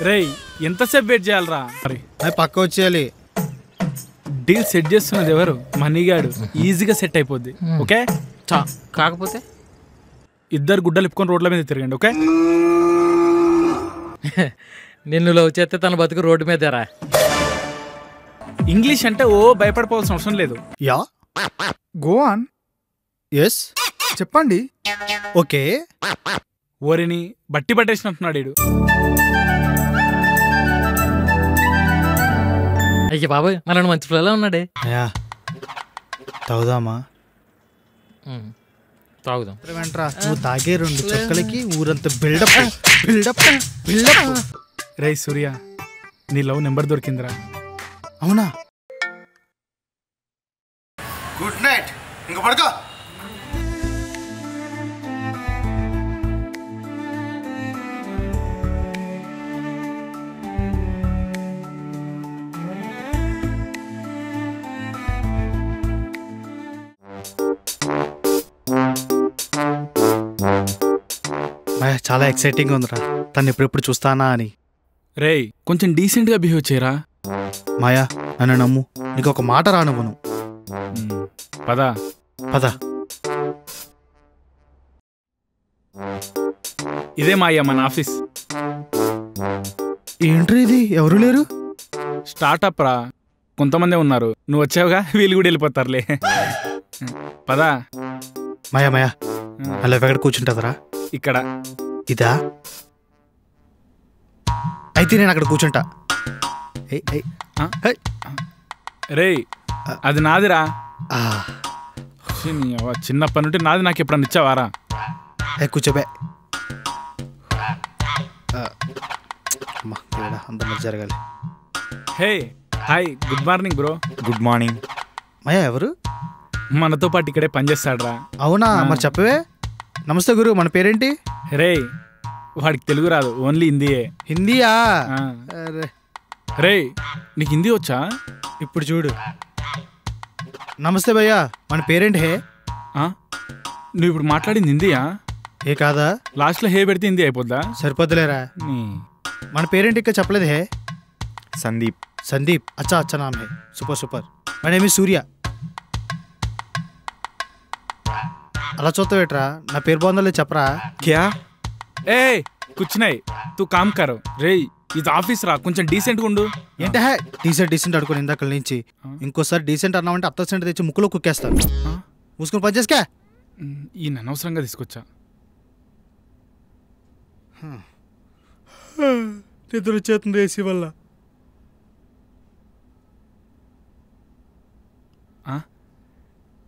రేయ్ ఎంతసేపు వెయిట్ చేయాలరా? పక్క వచ్చేయాలి. డీల్ సెట్ చేస్తున్నది ఎవరు? మనీగాడు. ఈజీగా సెట్ అయిపోద్ది. ఓకే కాకపోతే ఇద్దరు గుడ్డలు ఇప్పుకొని రోడ్ల మీద తిరగండి. ఓకే నిన్ను లవ్ చేస్తే తన బతుకు రోడ్డు మీద రా. ఇంగ్లీష్ అంటే ఓ భయపడిపోవాల్సిన అవసరం లేదు. Yeah go on. ఎస్ చెప్పండి. ఓకే. ఓరిని బట్టి పట్టేసినట్టున్నాడు వీడు. అయ్య బాబాయ్ మన మంచి ఫ్లోలో ఉన్నాడే. అయ్యా తాగుదామా? తాగుదాం. వెంట్రా నువ్వు తాగే 2 చుక్కలకి ఊరంతా బిల్డప్ బిల్డప్ బిల్డప్. రేయ్ సూర్య, నీ లవ్ నెంబర్ దొరికిందిరా. అవునా? Good night. ఇంక పడుకో. చాలా ఎక్సైటింగ్ ఉందిరా, తను ఎప్పుడెప్పుడు చూస్తానా అని. రేయ్ కొంచెం డీసెంట్ గా బిహేవ్ చేయరా. మాయా నన్ను నమ్ము, నీకు ఒక మాట రానువ్వను. పదా పద. ఇదే మాయ్యా మన ఆఫీస్. ఏంట్రీ ఇది? ఎవరు లేరు? స్టార్టప్ రా, కొంతమందే ఉన్నారు. నువ్వు వచ్చావుగా, వీళ్ళు కూడా వెళ్ళిపోతారులే. పదా. మాయా మాయా అలా ఎక్కడ కూర్చుంటుందరా? ఇక్కడ. ఇదా? అయితే నేను అక్కడ కూర్చుంటా. రేయ్ అది నాదిరా. చిన్నప్పటి నుండి నాది. నాకు ఎప్పుడన్నా ఇచ్చావారా? కూర్చోబే. అంత మంది జరగాలి. Hey hi, good morning bro. Good morning. Maya ఎవరు? మనతో పాటు ఇక్కడే పనిచేస్తాడురా. అవునా? మరి చెప్పవే. నమస్తే గురు, మన పేరేంటి? రేయ్ వాడికి తెలుగు రాదు, ఓన్లీ హిందీయే. హిందీయా? రేయ్ నీకు హిందీ వచ్చా? ఇప్పుడు చూడు. నమస్తే భయ్యా, మన పేరేంటి? హే. నువ్వు ఇప్పుడు మాట్లాడింది హిందీయా? ఏ కాదా? లాస్ట్లో హే పెడితే హిందీ అయిపోద్దా? సరిపోద్దులేరా. మన పేరేంటి ఇంకా చెప్పలేదు. హే సందీప్. సందీప్, అచ్చా అచ్చా నామ్ హే. Super super. My name is Surya. అలా చూస్తావేట్రా? నా పేరు బాగుందో చెప్పరా. క్యా? ఏ కూర్చున్నాయి, తూ కామ్ కరో. రేయ్ ఇది ఆఫీస్ రా, కొంచెం డీసెంట్ గా ఉండు. ఏంటే డీసెంట్ డీసెంట్ అడుకోని ఇందాక నుంచి. ఇంకోసారి డీసెంట్ అన్నామంటే అత్త సెంట్ తెచ్చి ముక్కులో కుక్కేస్తాను. మూసుకొని పని చేసుకా. ఈయన అనవసరంగా తీసుకొచ్చా. నిద్ర వచ్చేస్తుంది ఏసీ వల్ల.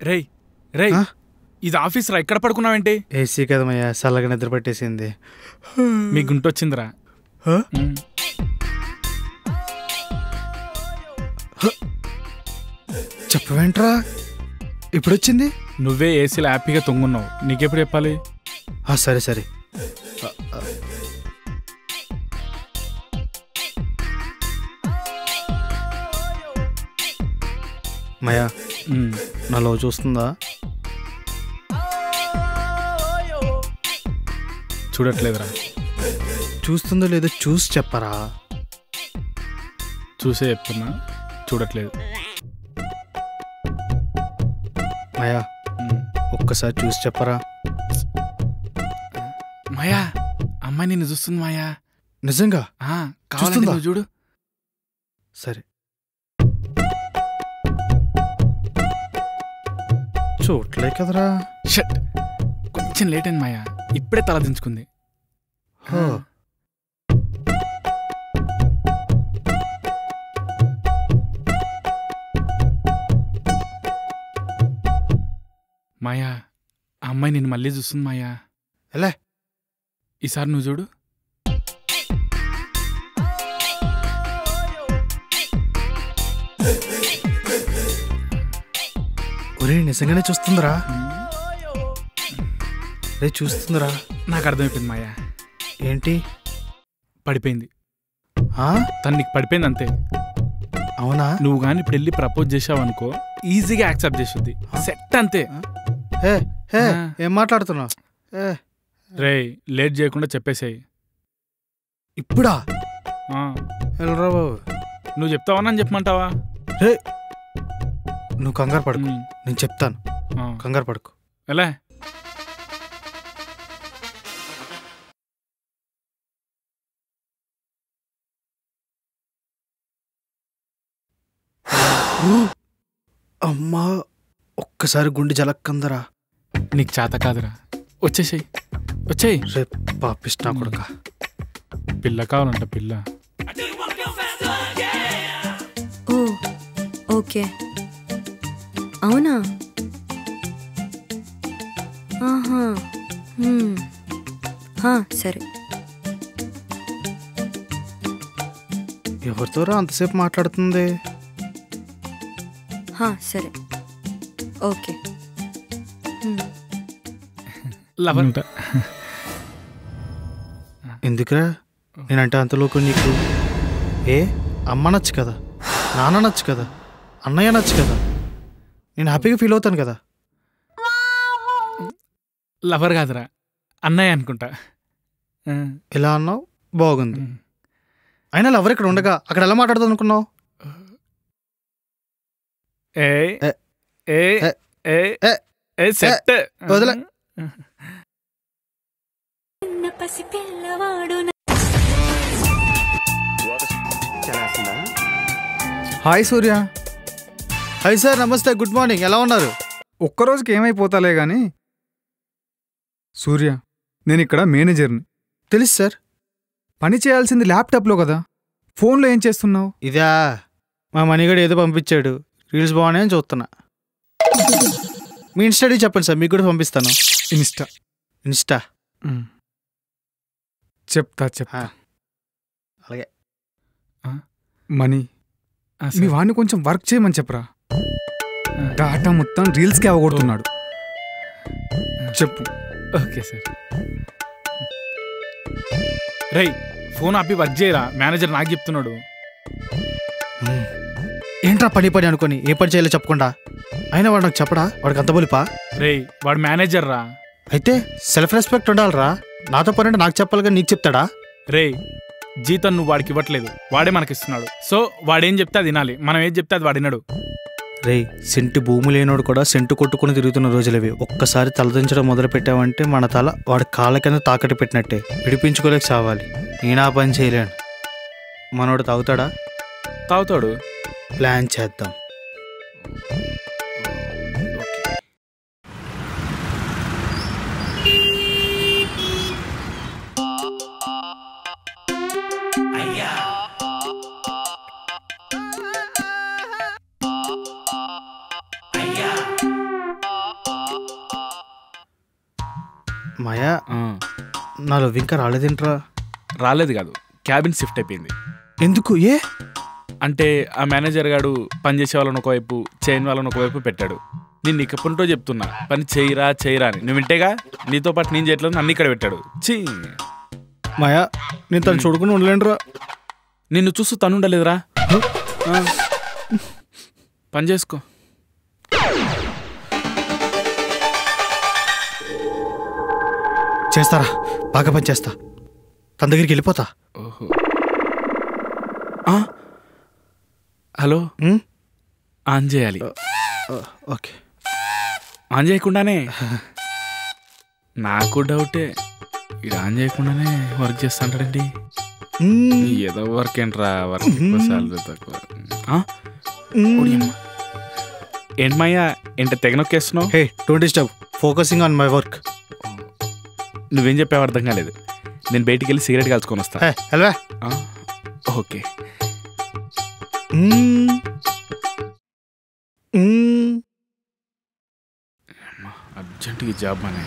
రేయ్ రేయ్ ఇది ఆఫీస్ రా, ఎక్కడ పడుకున్నావేంటి? ఏసీ కదమయ్యా, చల్లగా నిద్ర పట్టేసింది. మీ గుంటొచ్చిందిరా. చెప్పవేంట్రా ఇప్పుడు వచ్చింది? నువ్వే ఏసీలో హ్యాపీగా తొంగున్నావు, నీకెప్పుడు చెప్పాలి? సరే సరే. మయా నా లవ్ చూస్తుందా? చూడట్లేదురా. చూస్తుందో లేదో చూసి చెప్పరా. చూసే చెప్తున్నా, చూడట్లేదు. మాయా ఒక్కసారి చూసి చెప్పరా. మాయా అమ్మాయి నిన్ను చూస్తుంది. మాయా నిజంగా చూస్తుందా? చూడు. సరే చూడలే కదరా. షట్, కొంచెం లేట్ అయింది మాయా, ఇప్పుడే తల దించుకుంది. మాయా ఆ అమ్మాయి నిన్ను మళ్ళీ చూస్తుంది. మాయా ఎలా? ఈసారి నువ్వు చూడు. ఒరే నిజంగానే చూస్తుందిరా. రే చూస్తుందిరా. నాకు అర్థమైపోయింది మాయా. ఏంటి? పడిపోయింది. తను నీకు పడిపోయింది అంతే. అవునా? నువ్వు కానీ ఇప్పుడు వెళ్ళి ప్రపోజ్ చేసావు అనుకో ఈజీగా యాక్సెప్ట్ చేస్తుంది. సెట్ అంతే. హే హే ఆ. ఏం మాట్లాడుతున్నావు? ఏ రేయ్ లేట్ చేయకుండా చెప్పేసేయి. ఇప్పుడా? ఆ, వెళ్ళరా బాబు. నువ్వు చెప్తావా నన్ను చెప్పమంటావా? రే నువ్వు కంగారు పడుకు, ఉమ్, నేను చెప్తాను. ఆ. కంగారు పడుకు. ఎలా? అమ్మా ఒక్కసారి గుండె జలక్కందరా. నీకు చేత కాదురా, వచ్చేసేయి వచ్చేయి. రే పాపిస్తా కొడుక. పిల్ల కావాలంట పిల్ల. ఓ ఓకే అవునా? ఆహా సరే. ఎవరితోరా అంతసేపు మాట్లాడుతుంది? సరే ఓకే. లవర్ అంట. ఎందుకురా నేనంటే అంతలోకి నీకు? ఏ అమ్మ నచ్చు కదా, నాన్న నచ్చు కదా, అన్నయ్య నచ్చు కదా, నేను హ్యాపీగా ఫీల్ అవుతాను కదా. లవర్ కాదురా, అన్నయ్య అనుకుంటా. ఆ, ఎలా అన్నావు? బాగుంది. ఉమ్. అయినా లవర్ ఇక్కడ ఉండగా అక్కడ ఎలా మాట్లాడదాం అనుకున్నావు? ఏయ్ ఏ, ఏయ్ ఏ, ఏయ్ ఏ, ఏయ్ సెట్. వదిలే. హాయ్ సూర్య. హాయ్ సార్, నమస్తే, గుడ్ మార్నింగ్, ఎలా ఉన్నారు? ఒక్కరోజుకి ఏమైపోతాలే గాని సూర్య, నేను ఇక్కడ మేనేజర్ని. తెలుసు సార్. పని చేయాల్సింది ల్యాప్టాప్లో కదా, ఫోన్లో ఏం చేస్తున్నావు? ఇదా మా మణిగడు ఏదో పంపించాడు, రీల్స్ బాగున్నాయని చూస్తున్నా. మీ ఇన్స్టా ఐడి చెప్పండి సార్, మీకు కూడా పంపిస్తాను. ఇన్స్టా. ఇన్స్టా. చెప్తా ఆ, అలాగే. మనీ, ఆ, మీ సరే. వాడిని కొంచెం వర్క్ చేయమని చెప్పరా. డాటా మొత్తం రీల్స్కి అవగొడుతున్నాడు. చెప్పు. Okay sir. రేయ్ ఫోన్ ఆపి వర్క్ చేయరా, మేనేజర్ నాకు చెప్తున్నాడు. ఏంట్రా పని పని అనుకొని ఏ పని చేయాలో చెప్పకుండా? అయినా వాడు నాకు చెప్పడా? వాడికి అంత బలిపా? రేయ్ వాడు మేనేజర్ రా. అయితే సెల్ఫ్ రెస్పెక్ట్ ఉండాలిరా. నాతో పని అంటే నాకు చెప్పాలి కానీ నీకు చెప్తాడా? రేయ్ జీతం నువ్వు వాడికి ఇవ్వట్లేదు, వాడే మనకిస్తున్నాడు. సో వాడేం చెప్తే అది వినాలి, మనం ఏం చెప్తే అది వాడినాడు. రే సెంటు భూమి లేనోడు కూడా సెంటు కొట్టుకుని తిరుగుతున్న రోజులవి. ఒక్కసారి తలదించడం మొదలు పెట్టావంటే మన తల వాడి కాళ్ళ కింద తాకట్టు పెట్టినట్టే. విడిపించుకోలేక చావాలి. నేను ఆ పని చేయలేను. మనోడు తాగుతాడా? తాగుతాడు. ప్లాన్ చేద్దాం. మాయా, ఆ, నా లవ్ ఇంకా రాలేదేంట్రా? రాలేదు కాదు, క్యాబిన్ షిఫ్ట్ అయిపోయింది. ఎందుకు? ఏ అంటే ఆ మేనేజర్ గాడు పని చేసే వాళ్ళని ఒకవైపు చేయని వాళ్ళని ఒకవైపు పెట్టాడు. నేను నీకు ఎప్పుడుంటో చెప్తున్నా పని చేయరా చేయరా అని, నువ్వు వింటేగా. నీతో పాటు నేను చేయట్లేదు, నన్ను ఇక్కడ పెట్టాడు. చీ, మాయా, నేను తను చూడుకుని ఉండలేనురా. నిన్ను చూస్తూ తను ఉండలేదురా. ఆ, పని చేసుకో. చేస్తారా? బాగా పని చేస్తా. తన దగ్గరికి వెళ్ళిపోతా. ఓహో. ఆ, హలో, ఉమ్? ఆన్ చేయాలి. ఓకే. ఆన్ చేయకుండానే నాకు డౌటే, ఇది ఆన్ చేయకుండానే వర్క్ చేస్తాంటాడండి. ఏదో వర్క్ ఏంట్రా, వర్క్ ఎక్కువ, సాలరీ తక్కువ. ఆ? ఓడియమ్మ. ఏంటి మాయా, ఏంటి తెగ నొక్కేస్తున్నావు? Hey don't disturb, focusing on my work. నువ్వేం చెప్పావు అర్థం కాలేదు. నేను బయటికి వెళ్ళి సిగరెట్ కాల్చుకొని వస్తా. హే హల్వా. ఆ? ఓకే. అర్జెంటుగా జాబ్ అనే.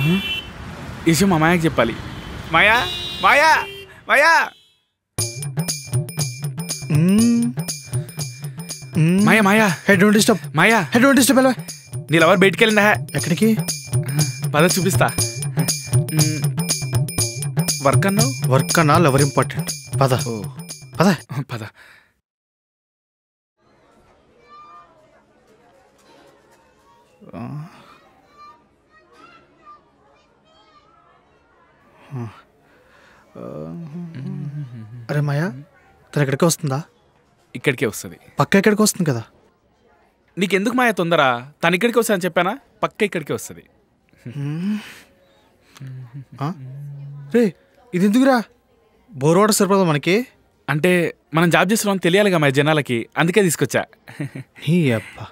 ఈ విషయం మా మాయకి చెప్పాలి. Maya, Maya, Maya, Maya, Maya, hey don't disturb, Maya, hey don't disturb. హల్వా. నీ లవర్ బయటికి వెళ్ళిందా? ఎక్కడికి? పద చూపిస్తా. వర్క్ అన్నావు? వర్క్ అన్నా లవర్ ఇంపార్టెంట్. పద ఓ పద. పద. అరే మాయా, తను ఎక్కడికి వస్తుందా? ఇక్కడికే వస్తుంది. పక్క ఎక్కడికి వస్తుంది కదా. నీకెందుకు మాయ తొందర? తను ఇక్కడికి వస్తా అని చెప్పానా? పక్క ఇక్కడికే వస్తుంది. రే ఇది ఎందుకురా? బోర్వాడ సరిపోదా మనకి? అంటే మనం జాబ్ చేస్తున్నాం తెలియాలిగా మా జనాలకి, అందుకే తీసుకొచ్చా. నీ అబ్బా.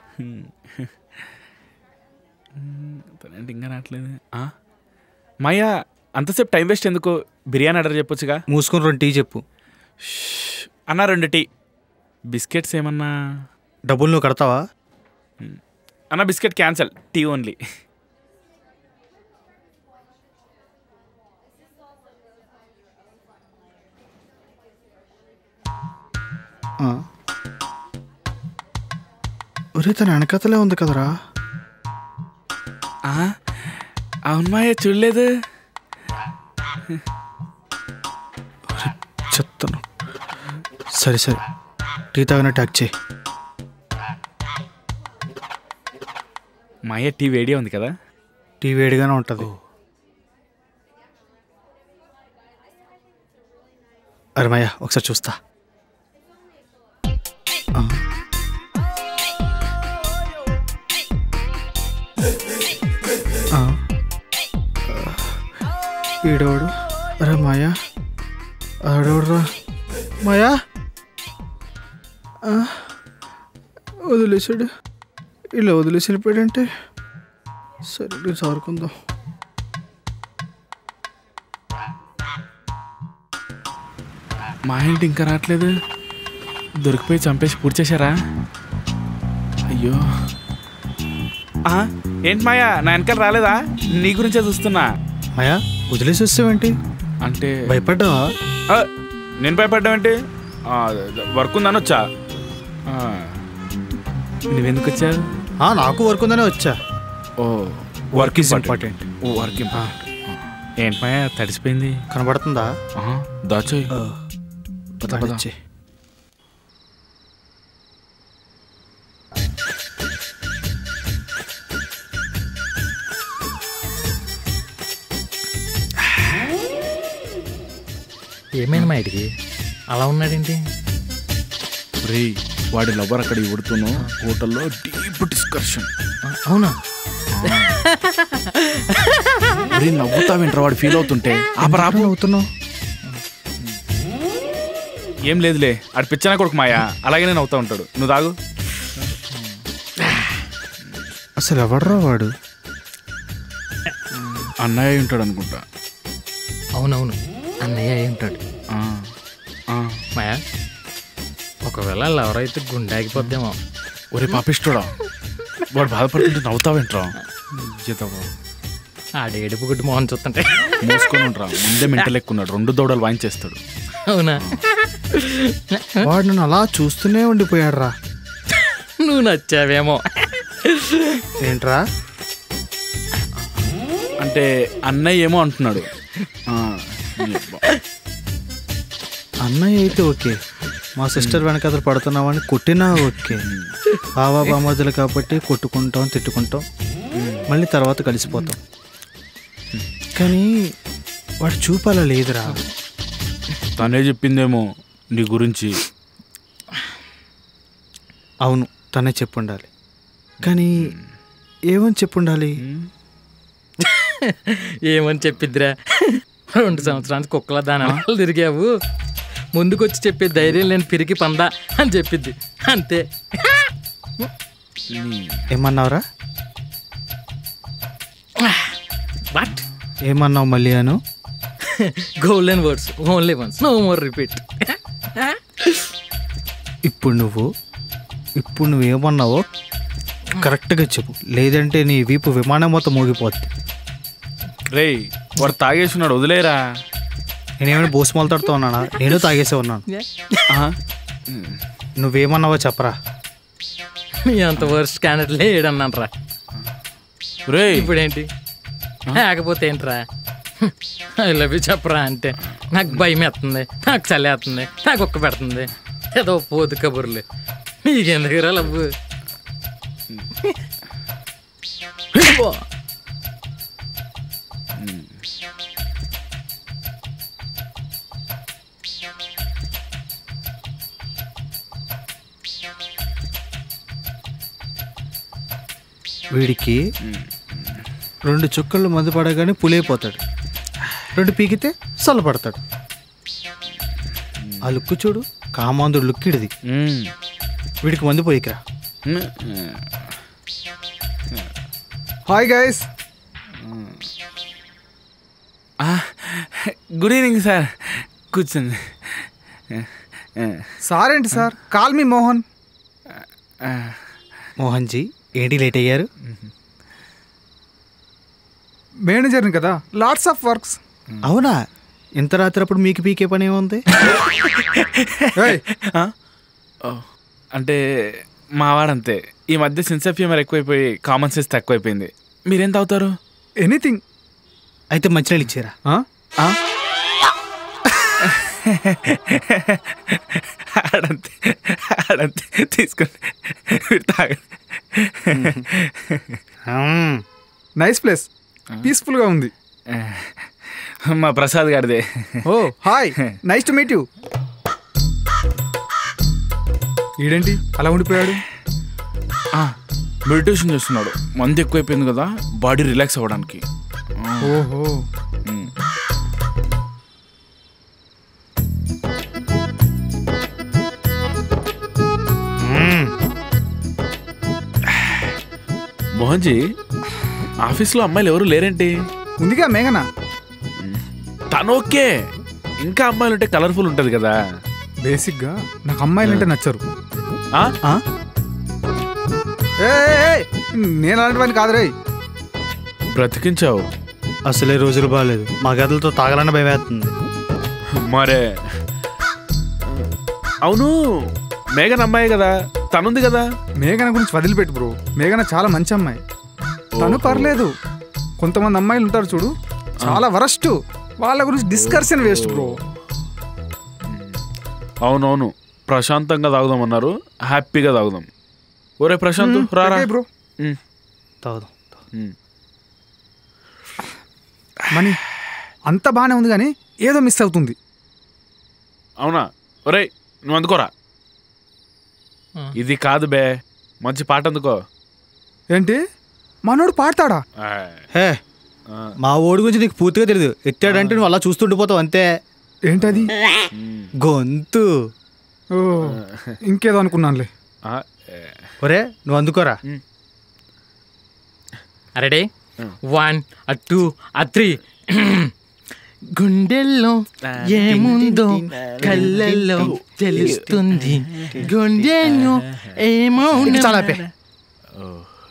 తనేంటి ఇంకా రావట్లేదు? మాయా అంతసేపు టైం వేస్ట్ ఎందుకు? బిర్యానీ ఆర్డర్ చెప్పొచ్చుగా. మూసుకొని 2 టీ చెప్పు. అన్నా 2 టీ. బిస్కెట్స్ ఏమన్నా? డబ్బులు నువ్వు కడతావా? అన్న బిస్కెట్ క్యాన్సల్, టీ ఓన్లీ. ఒరే తన వెనకతలే ఉంది కదరా. అవును మాయ, చూడలేదు. చెప్తాను. సరే సరే, టీ తాగిన ట్యాక్ చేయి. మాయ టీ వేడిగా ఉంది కదా? టీ వేడిగానే ఉంటుంది. అరే మాయా ఒకసారి చూస్తా. ఈడోడు. అరే మాయా, ఆడోడ్రా మాయా. వదిలేసాడు. ఇలా వదిలేసి వెళ్ళిపోయాడంటే సరే సారుకుందాం. మా ఇంటి ఇంకా రావట్లేదు. దొరికిపోయి చంపేసి పూర్తి చేశారా? అయ్యో. ఏంటి మాయా నా వెనకాల రాలేదా? నీ గురించే చూస్తున్నా. మాయా వదిలేసి వస్తావేంటి? అంటే భయపడ్డావా? నేను భయపడ్డావేంటి? వర్క్ ఉందని వచ్చా. నువ్వెందుకు వచ్చావు? నాకు వర్క్ ఉందనే వచ్చా. Oh work is important. Oh work important. ఏంటి మాయా తడిసిపోయింది? కనబడుతుందా? దాచోయ్. పదాచి. ఏమైంది మా ఇంటికి అలా ఉన్నాడేంటి? రే వాడి లవర్ అక్కడ ఇవ్వడుతున్నావు హోటల్లో డీప్ డిస్కషన్. అవునా? నవ్వుతావేంట్రా వాడు ఫీల్ అవుతుంటే? ఆపరాపు అవుతున్నావు. ఏం లేదులే, ఆడు పిచ్చనా కొడుకు మాయా, అలాగే నవ్వుతా ఉంటాడు. నువ్వు తాగు. అసలు ఎవడరా వాడు? అన్నయ్య ఉంటాడు అనుకుంటా. అవునవును, అన్నయ్య అయి ఉంటాడు. మాయా ఒకవేళ ఎవరైతే గుండె ఆగిపోద్దేమో. ఒరే పాపిష్టోడా, వాడు బాధపడుతుంటే నవ్వుతావేంట్రా? ఆడేడుపు గుడ్డు మోహన్ చూస్తుంటే మూసుకొని ఉంటా. ముందే మెంటల్ ఎక్కున్నాడు, 2 దౌడలు వాయించేస్తాడు. అవునా? వాడు నన్ను అలా చూస్తూనే ఉండిపోయాడు రా. నువ్వు నచ్చావేమో. ఏంట్రా? అంటే అన్నయ్య ఏమో అంటున్నాడు. అన్నయ్య అయితే ఓకే, మా సిస్టర్ వెనకాల పడుతున్నామని కొట్టినా ఓకే. బావా బామర్దులు కాబట్టి కొట్టుకుంటాం, తిట్టుకుంటాం, మళ్ళీ తర్వాత కలిసిపోతాం. కానీ వాడు చూపాలా లేదురా. తనే చెప్పిందేమో నీ గురించి. అవును, తనే చెప్పుండాలి. కానీ ఏమని చెప్పుండాలి? ఏమని చెప్పిద్దిరా? 2 సంవత్సరానికి కుక్కలా దాని అనాలు తిరిగావు, ముందుకొచ్చి చెప్పే ధైర్యం లేని పిరికి పందా అని చెప్పిద్ది, అంతే. ఏమన్నావురా? బట్ ఏమన్నావు మళ్ళీ? అను golden words, only once, no more repeat. ఇప్పుడు నువ్వేమన్నావో కరెక్ట్గా చెప్పు, లేదంటే నీ వీపు విమానం మొత్తం మోగిపోద్ది. రేయ్ వాడు తాగేసున్నాడు, వదిలేరా. నేనేమైనా బోసుమాలతో ఉన్నానా? నేను తాగేసే ఉన్నాను. నువ్వేమన్నావో చెప్పరా. నీ అంత వర్స్ట్ క్యాండిడేట్ లేడన్నాను రా. రే ఇప్పుడేంటి? లేకపోతే ఏంట్రా? ఐ లవ్ యూ చెప్పరా అంటే నాకు భయం వేస్తుంది, నాకు చలి వేస్తుంది, నాకు ఒక్క పెడుతుంది, ఏదో పోదు కబుర్లు. నీకెందుకురా లవ్వు? వీడికి 2 చుక్కలు మందు పడగానే పులైపోతాడు, 2 పీకితే చల్లపడతాడు. ఆ లుక్కు చూడు, కామాంధుడు లుక్ ఇడిది. వీడికి మందు పోయికరా. Hi guys. Good evening sir, కూర్చోండి. సార్ ఏంటి sir? Call me Mohan. Mohan ji, ఏంటి లేట్ అయ్యారు? మేనేజర్ని కదా, లాట్స్ ఆఫ్ వర్క్స్. అవునా? ఇంత రాత్రి అప్పుడు మీకు పీకే పని ఏముంది? అంటే మావాడంతే, ఈ మధ్య సెన్స్ ఆఫ్ హ్యూమర్ ఎక్కువైపోయి కామన్ సెన్స్ తక్కువైపోయింది. మీరేం తాగుతారు? ఎనీథింగ్. అయితే మంచినీళ్ళు ఇచ్చారా? ఆడంతే తీసుకొని మీరు తాగండి. నైస్ ప్లేస్, పీస్ఫుల్గా ఉంది. మా ప్రసాద్ గారిదే. Oh hi, nice to meet you. ఈడేంటి అలా ఉండిపోయాడు? మెడిటేషన్ చేస్తున్నాడు. మందు ఎక్కువైపోయింది కదా, బాడీ రిలాక్స్ అవ్వడానికి. ఓహో. మోహన్జీ, ఆఫీస్లో అమ్మాయిలు ఎవరు లేరేంటి? ఉందిగా మేఘనా. తను ఓకే, ఇంకా అమ్మాయిలు ఉంటే కలర్ఫుల్ ఉంటుంది కదా. బేసిక్గా నాకు అమ్మాయిలు అంటే నచ్చరు. నేను అలాంటి వాడిని కాదు రే. బ్రతికించావు. అసలే రోజులు బాగాలేదు, మా గదులతో తాగాలన్న భయం వేస్తుంది. మరే అవును, మేఘన అమ్మాయి కదా, తనుంది కదా. మేఘన గురించి వదిలిపెట్టు బ్రో, మేఘన చాలా మంచి అమ్మాయి. తను పర్లేదు. కొంతమంది అమ్మాయిలు ఉంటారు చూడు, చాలా వరస్ట్. వాళ్ళ గురించి డిస్కషన్ వేస్ట్ బ్రో. అవునవును, ప్రశాంతంగా తాగుదామన్నారు, హ్యాపీగా తాగుదాం. ఒరే ప్రశాంత్, రారా బ్రో. తాగుదాం. మనీ అంత బాగానే ఉంది కానీ ఏదో మిస్ అవుతుంది. అవునా? ఒరే నువ్వు అందుకోరా. ఇది కాదు బే, మంచి పాట అందుకో. ఏంటి మనోడు పాడతాడా? హే, మా ఓడి గురించి నీకు పూర్తిగా తెలియదు. ఎత్తాడంటే నువ్వు అలా చూస్తుండిపోతావు అంతే. ఏంటది? గొంతు. ఓ, ఇంకేదో అనుకున్నానులే. ఒరే నువ్వు అందుకోరా. రెడీ? 1 2 3. గుండెల్లో ఏముందో కళ్ళల్లో తెలుస్తుంది, గుండెల్లో ఏమో. చాలా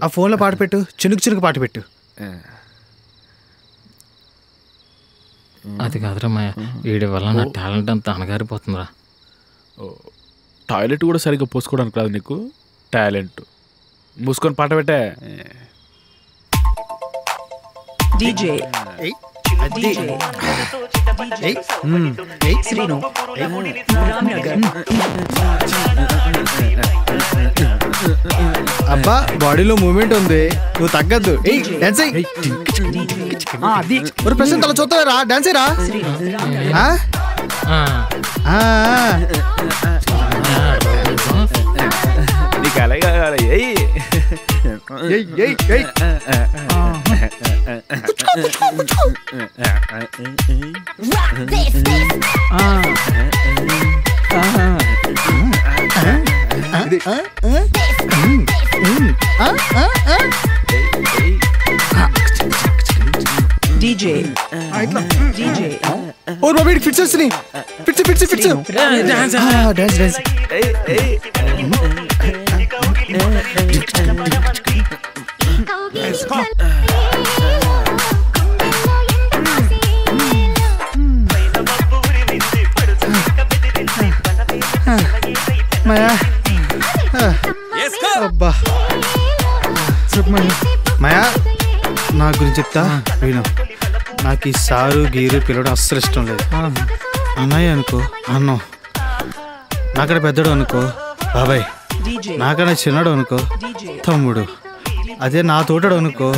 ఆ ఫోన్లో పాట పెట్టు, చినుకు చినుకు పాట పెట్టు. అది కాదురా మాయ, వీడి వల్ల నా టాలెంట్ అంతా అనగారిపోతుందిరా. టాయిలెట్ కూడా సరిగ్గా పోసుకోవడానికి రాదు నీకు, టాలెంట్. మూసుకొని పాట పెట్టే. అబ్బా బాడీలో మూమెంట్ ఉంది, నువ్వు తగ్గద్దు. డాన్స్ ప్రశాంత్ అలా చూస్తారా? డాన్స్ రా. నీకు అలాగే ఓ బాబీ ఫిట్స్ వస్తున్నాయి. Fits dance dance. మాయా అబ్బా చెప్పమని. మాయా నా గురించి చెప్తా విను. నాకు ఈ సారు గీరు పిలవడం అస్సలు ఇష్టం లేదు. అన్నయ్య అనుకో అన్నం, నాకన్నా పెద్దడు అనుకో బాబాయ్, నాకన్నా చిన్నడు అనుకో తమ్ముడు, అదే నా తోటడు అనుకో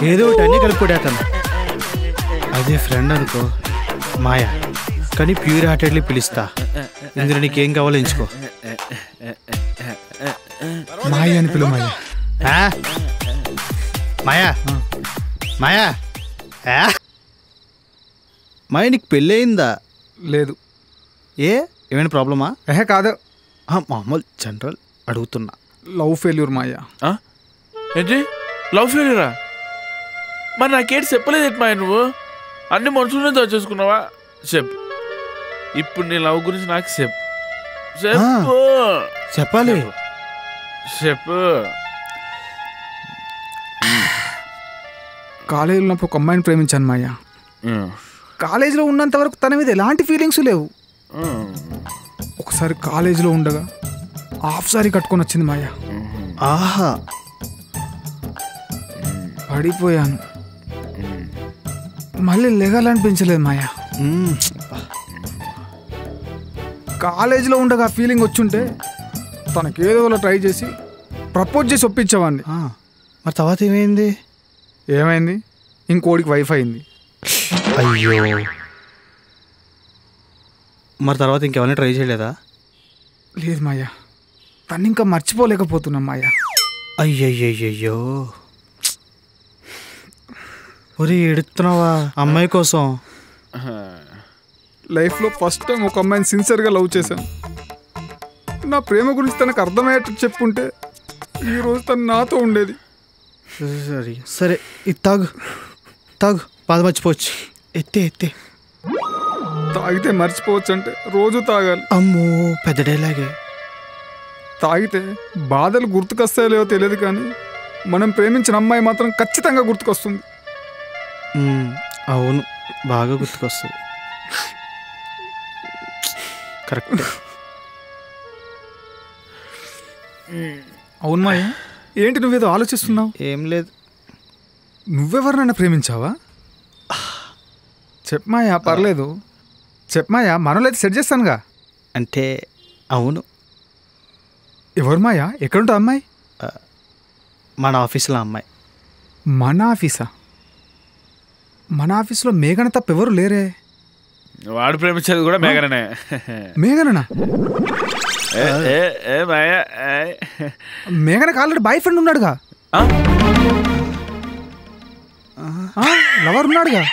ఏదో ఒకటి అన్నీ కలుపుకోడాకన్నా. అదే ఫ్రెండ్ అనుకో మాయ, కానీ ప్యూర్ హార్టెడ్లీ పిలుస్తా. ఇందులో నీకేం కావాలో ఎంచుకో. మాయ అని పిలువ మాయ. మాయా మాయా మాయ, నీకు పెళ్ళి అయిందా? లేదు. ఏ ఏమైనా ప్రాబ్లమా? కాదు, మామూలు జనరల్ అడుగుతున్నా. లవ్ ఫెయిల్యూర్ మాయ. ఏంటి లవ్ ఫెయిల్యూరా? మరి నాకేంటి చెప్పలేదు మాయ, నువ్వు అన్ని మనుషులనే దోచేసుకున్నావా? చెప్పు ఇప్పుడు నీ లవ్ గురించి నాకు చెప్పు. చెప్పాలి. చెప్పు. కాలేజీలో ఉన్నప్పుడు ఒక అమ్మాయిని ప్రేమించాను మాయ. కాలేజీలో ఉన్నంత వరకు తన మీద ఎలాంటి ఫీలింగ్స్ లేవు. ఒకసారి కాలేజీలో ఉండగా హాఫ్ సారీ కట్టుకొని వచ్చింది మాయ. ఆహా, పడిపోయాను. మళ్ళీ లెగాలనిపించలేదు మాయ. కాలేజీలో ఉండగా ఫీలింగ్ వచ్చుంటే తనకేదో ట్రై చేసి ప్రపోజ్ చేసి ఒప్పించేవాడిని. మరి తర్వాత ఏమైంది? ఏమైంది? ఇంకోడికి వైఫ్ అయింది. అయ్యో, మరి తర్వాత ఇంకేమైనా ట్రై చేయలేదా? లేదు మాయ, తను ఇంకా మర్చిపోలేకపోతున్నా మాయ. అయ్యయ్యయ్యో, ఒరే ఎడుతున్నావా అమ్మాయి కోసం? లైఫ్లో ఫస్ట్ టైం ఒక అమ్మాయిని సిన్సియర్గా లవ్ చేశాను. నా ప్రేమ గురించి తనకు అర్థమయ్యేట్టు చెప్పుంటే ఈరోజు తను నాతో ఉండేది. సరే సరే, ఇది తాగు తాగు, బాధ మర్చిపోవచ్చు. ఎత్తే తాగితే మర్చిపోవచ్చు అంటే రోజు తాగాలి. అమ్మో, పెద్ద డైలాగే. తాగితే బాధలు గుర్తుకొస్తాయో లేవో తెలియదు, కానీ మనం ప్రేమించిన అమ్మాయి మాత్రం ఖచ్చితంగా గుర్తుకొస్తుంది. అవును, బాగా గుర్తుకొస్తుంది. కరెక్ట్. అవును మాయ, ఏంటి నువ్వేదో ఆలోచిస్తున్నావు? ఏం లేదు. నువ్వెవరినైనా ప్రేమించావా? చెప్పమాయా, పర్లేదు చెప్పమాయా, మనలో అయితే సెట్ చేస్తానుగా. అంటే అవును. ఎవరు మాయా? ఎక్కడుంటా అమ్మాయి? మన ఆఫీస్లో అమ్మాయి. మన ఆఫీసా? మన ఆఫీస్లో మేఘన తప్ప ఎవరు లేరే. వాడు ప్రేమించేది కూడా మేఘననే. మేఘననా? మేఘనకు ఆల్రెడీ బాయ్ ఫ్రెండ్ ఉన్నాడుగా, లవర్ ఉన్నాడుగా.